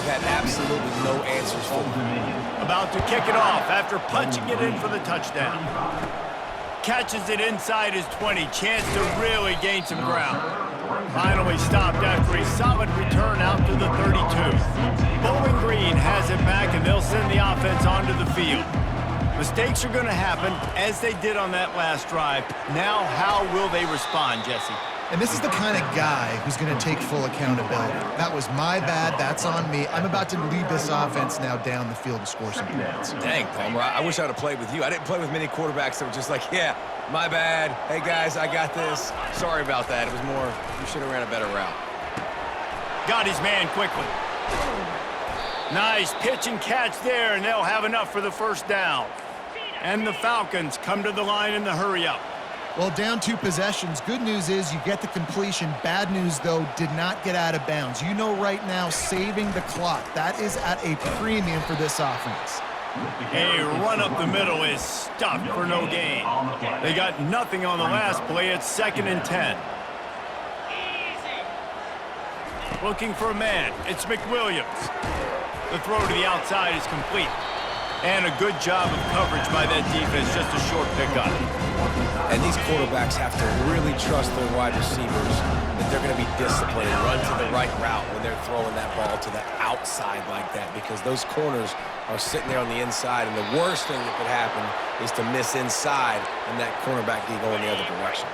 they've had absolutely no answers for them. About to kick it off after punching it in for the touchdown. Catches it inside his 20. Chance to really gain some ground. Finally stopped after a solid return out to the 32. Bowling Green has it back, and they'll send the offense onto the field. Mistakes are going to happen, as they did on that last drive. Now, how will they respond, Jesse? And this is the kind of guy who's going to take full accountability. That was my bad. That's on me. I'm about to lead this offense now down the field and score some points. Dang, Palmer, I wish I would have played with you. I didn't play with many quarterbacks that were just like, yeah, my bad. Hey, guys, I got this. Sorry about that. It was more, you should have ran a better route. Got his man quickly. Nice pitch and catch there, and they'll have enough for the first down. And the Falcons come to the line in the hurry-up. Well, down 2 possessions. Good news is you get the completion. Bad news, though, did not get out of bounds. You know right now, saving the clock. That is at a premium for this offense. A run up the middle is stuck for no gain. They got nothing on the last play. It's 2nd and 10. Looking for a man. It's McWilliams. The throw to the outside is complete. And a good job of coverage by that defense. Just a short pickup. And these quarterbacks have to really trust their wide receivers that they're going to be disciplined and run to the right route when they're throwing that ball to the outside like that, because those corners are sitting there on the inside, and the worst thing that could happen is to miss inside and that cornerback be going the other direction.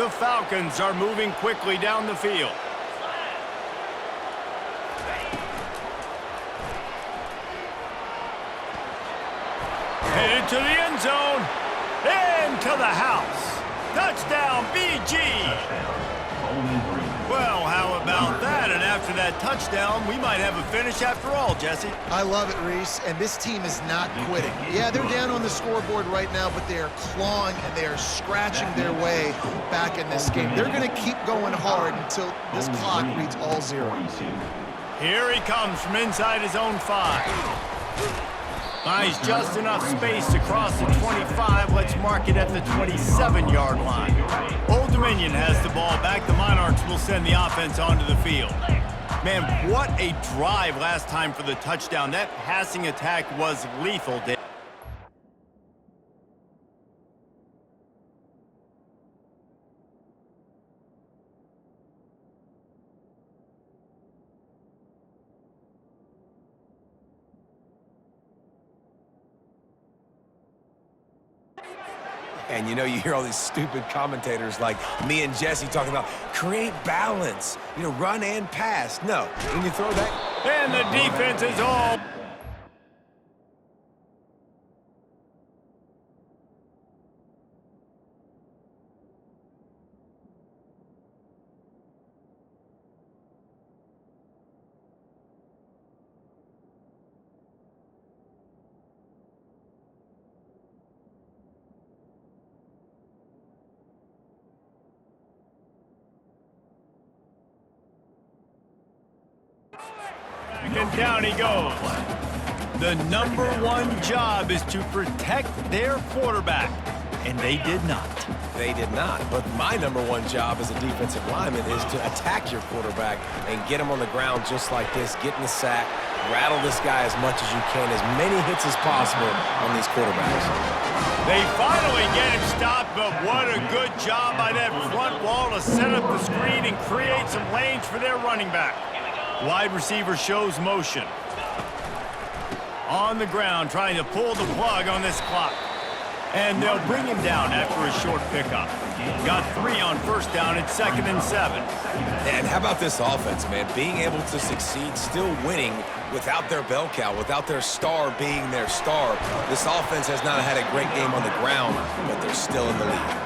The Falcons are moving quickly down the field. Headed to the end zone. Into the house. Touchdown, BG. Well, how about that? And after that touchdown, we might have a finish after all, Jesse. I love it, Reese, and this team is not quitting. Yeah, they're down on the scoreboard right now, but they are clawing and they are scratching their way back in this game. They're going to keep going hard until this clock reads all zeros. Here he comes from inside his own 5. Finds just enough space to cross the 25. Let's mark it at the 27-yard line. Old Dominion has the ball back. The Monarchs will send the offense onto the field. Man, what a drive last time for the touchdown. That passing attack was lethal, Dave. And you know, you hear all these stupid commentators like me and Jesse talking about create balance, you know, run and pass. No, when you throw that. And the defense is all. And down he goes. The #1 job is to protect their quarterback, and they did not. They did not, but my #1 job as a defensive lineman is to attack your quarterback and get him on the ground just like this, get in the sack, rattle this guy as much as you can, as many hits as possible on these quarterbacks. They finally get him stopped, but what a good job by that front wall to set up the screen and create some lanes for their running back. Wide receiver shows motion. On the ground, trying to pull the plug on this clock. And they'll bring him down after a short pickup. Got 3 on first down. It's 2nd and 7. And how about this offense, man? Being able to succeed, still winning without their bell cow, without their star being their star. This offense has not had a great game on the ground, but they're still in the lead.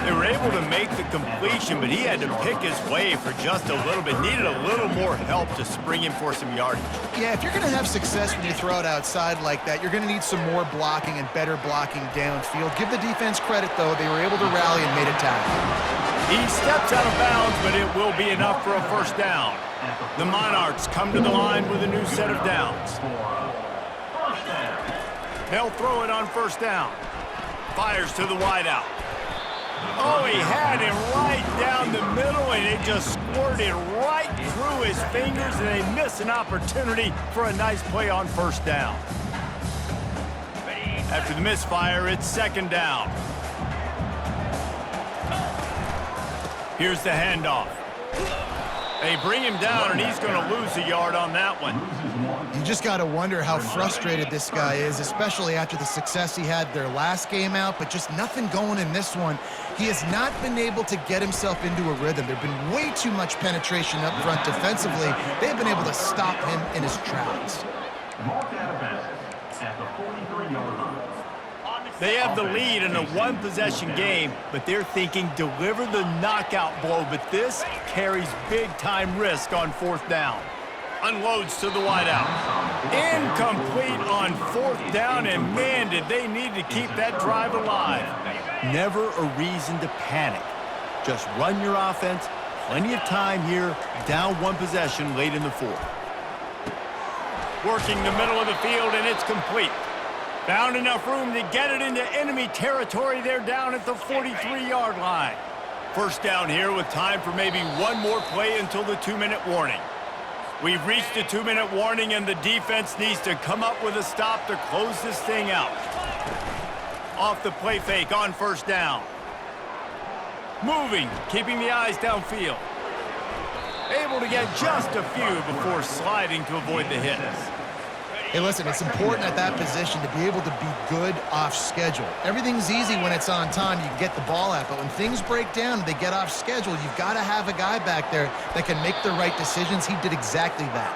They were able to make the completion, but he had to pick his way for just a little bit. Needed a little more help to spring him for some yardage. Yeah, if you're going to have success when you throw it outside like that, you're going to need some more blocking and better blocking downfield. Give the defense credit, though. They were able to rally and made a tackle. He steps out of bounds, but it will be enough for a first down. The Monarchs come to the line with a new set of downs. They'll throw it on first down. Fires to the wideout. Oh, he had him right down the middle, and it just squirted right through his fingers, and they miss an opportunity for a nice play on first down. After the misfire, it's second down. Here's the handoff. They bring him down, and he's going to lose a yard on that one. You just got to wonder how frustrated this guy is, especially after the success he had their last game out, but just nothing going in this one. He has not been able to get himself into a rhythm. There's been way too much penetration up front defensively. They've been able to stop him in his tracks. They have the lead in a one-possession game, but they're thinking deliver the knockout blow, but this carries big-time risk on fourth down. Unloads to the wideout. Incomplete on fourth down, and man, did they need to keep that drive alive. Never a reason to panic. Just run your offense. Plenty of time here, down one possession late in the fourth. Working the middle of the field, and it's complete. Found enough room to get it into enemy territory. They're down at the 43-yard line. First down here with time for maybe one more play until the 2-minute warning. We've reached the 2-minute warning, and the defense needs to come up with a stop to close this thing out. Off the play fake on first down. Moving, keeping the eyes downfield. Able to get just a few before sliding to avoid the hits. Hey, listen, it's important at that position to be able to be good off schedule. Everything's easy when it's on time, you can get the ball out, but when things break down and they get off schedule, you've got to have a guy back there that can make the right decisions. He did exactly that.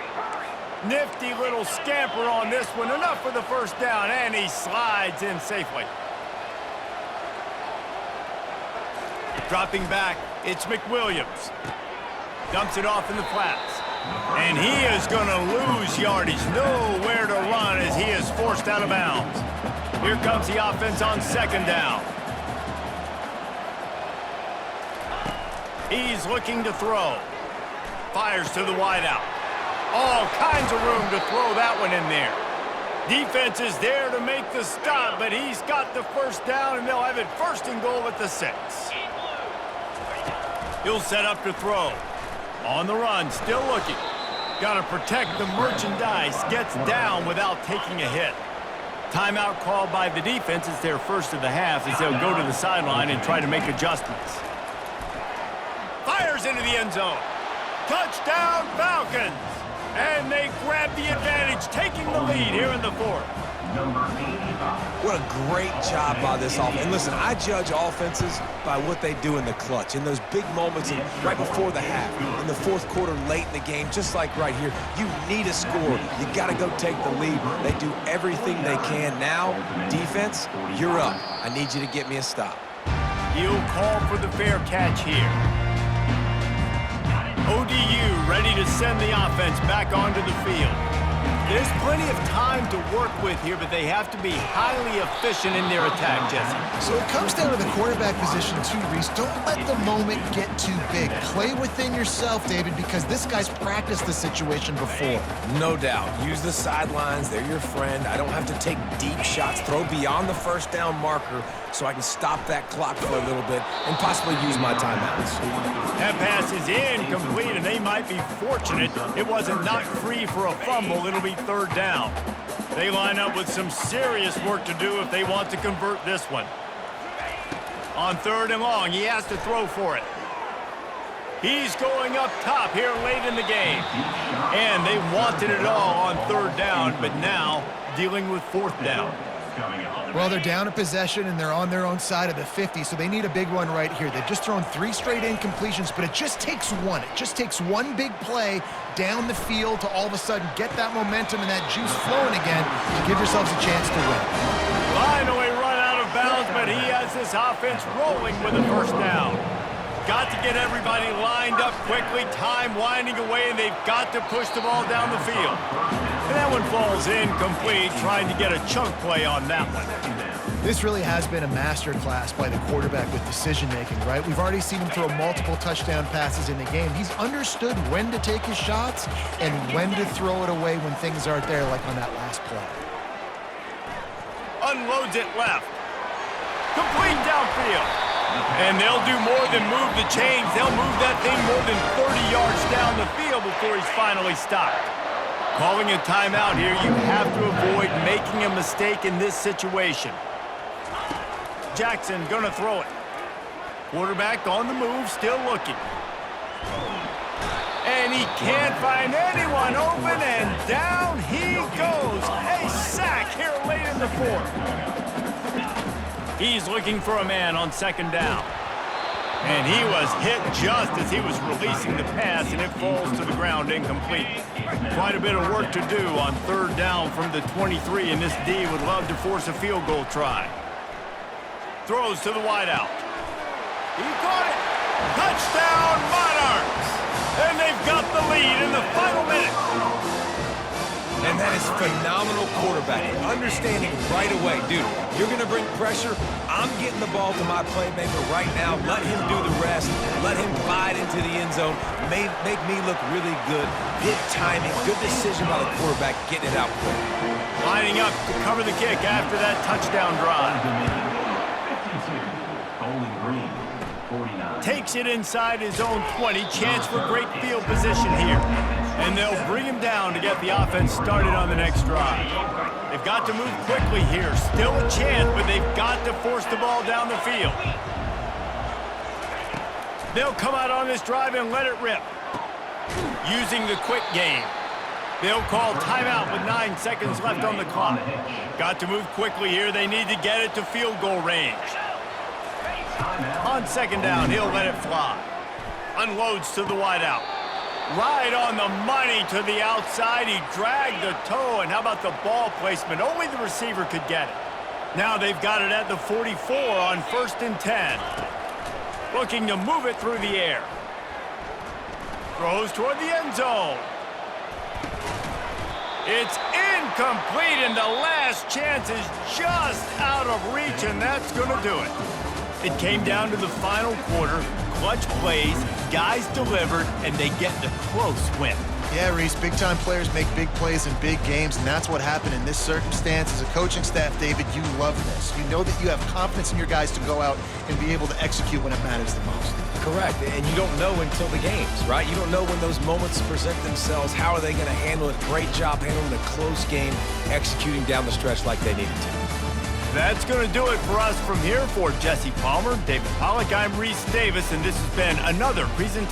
Nifty little scamper on this one, enough for the first down, and he slides in safely. Dropping back, it's McWilliams. Dumps it off in the flats. And he is going to lose yardage. Nowhere to run as he is forced out of bounds. Here comes the offense on second down. He's looking to throw. Fires to the wideout. All kinds of room to throw that one in there. Defense is there to make the stop, but he's got the first down, and they'll have it first and goal at the 6. He'll set up to throw. On the run, still looking. Got to protect the merchandise. Gets down without taking a hit. Timeout called by the defense. It's their first of the half as they'll go to the sideline and try to make adjustments. Fires into the end zone. Touchdown, Falcons! And they grab the advantage, taking the lead here in the fourth. What a great job by this offense. And listen, I judge offenses by what they do in the clutch, in those big moments right before the half, in the fourth quarter, late in the game, just like right here. You need a score. You got to go take the lead. They do everything they can. Now, defense, you're up. I need you to get me a stop. He'll call for the fair catch here. ODU ready to send the offense back onto the field. There's plenty of time to work with here, but they have to be highly efficient in their attack, Jesse. So it comes down to the quarterback position too, Reese. Don't let the moment get too big. Play within yourself, David, because this guy's practiced the situation before. No doubt. Use the sidelines. They're your friend. I don't have to take deep shots. Throw beyond the first down marker so I can stop that clock for a little bit and possibly use my timeouts. That pass is incomplete, and they might be fortunate it wasn't knocked free for a fumble. It'll be third down. They line up with some serious work to do if they want to convert this one. On third and long, he has to throw for it. He's going up top here late in the game. And they wanted it all on third down, but now dealing with fourth down. Well, they're down a possession, and they're on their own side of the 50, so they need a big one right here. They've just thrown 3 straight incompletions, but it just takes one. It just takes one big play down the field to all of a sudden get that momentum and that juice flowing again to give yourselves a chance to win. Finally run out of bounds, but he has this offense rolling with a first down. Got to get everybody lined up quickly, time winding away, and they've got to push the ball down the field. And that one falls incomplete, trying to get a chunk play on that one. This really has been a masterclass by the quarterback with decision-making, right? We've already seen him throw multiple touchdown passes in the game. He's understood when to take his shots and when to throw it away when things aren't there, like on that last play. Unloads it left. Complete downfield. And they'll do more than move the chains. They'll move that thing more than 30 yards down the field before he's finally stopped. Calling a timeout here, you have to avoid making a mistake in this situation. Jackson gonna throw it. Quarterback on the move, still looking. And he can't find anyone open, and down he goes. A sack here late in the fourth. He's looking for a man on second down. And he was hit just as he was releasing the pass, and it falls to the ground incomplete. Quite a bit of work to do on third down from the 23, and this D would love to force a field goal try. Throws to the wideout. He caught it. Touchdown, Monarchs! And they've got the lead in the final minute. And that is phenomenal quarterbacking. Understanding right away, dude, you're going to bring pressure. I'm getting the ball to my playmaker right now. Let him do the rest. Let him glide into the end zone. Make me look really good. Good timing. Good decision by the quarterback getting it out quick. Lining up to cover the kick after that touchdown drive. Takes it inside his own 20. Chance for great field position here. And they'll bring him down to get the offense started on the next drive. They've got to move quickly here. Still a chance, but they've got to force the ball down the field. They'll come out on this drive and let it rip. Using the quick game. They'll call timeout with 9 seconds left on the clock. Got to move quickly here. They need to get it to field goal range. On second down, he'll let it fly. Unloads to the wideout. Right on the money to the outside. He dragged the toe, and how about the ball placement? Only the receiver could get it. Now they've got it at the 44 on 1st and 10. Looking to move it through the air. Throws toward the end zone. It's incomplete, and the last chance is just out of reach, and that's going to do it. It came down to the final quarter. Clutch plays, guys delivered, and they get the close win. Yeah, Reese, big-time players make big plays in big games, and that's what happened in this circumstance. As a coaching staff, David, you love this. You know that you have confidence in your guys to go out and be able to execute when it matters the most. Correct, and you don't know until the games, right? You don't know when those moments present themselves. How are they going to handle it? Great job handling a close game, executing down the stretch like they needed to. That's going to do it for us from here. For Jesse Palmer, David Pollack, I'm Reese Davis, and this has been another presentation.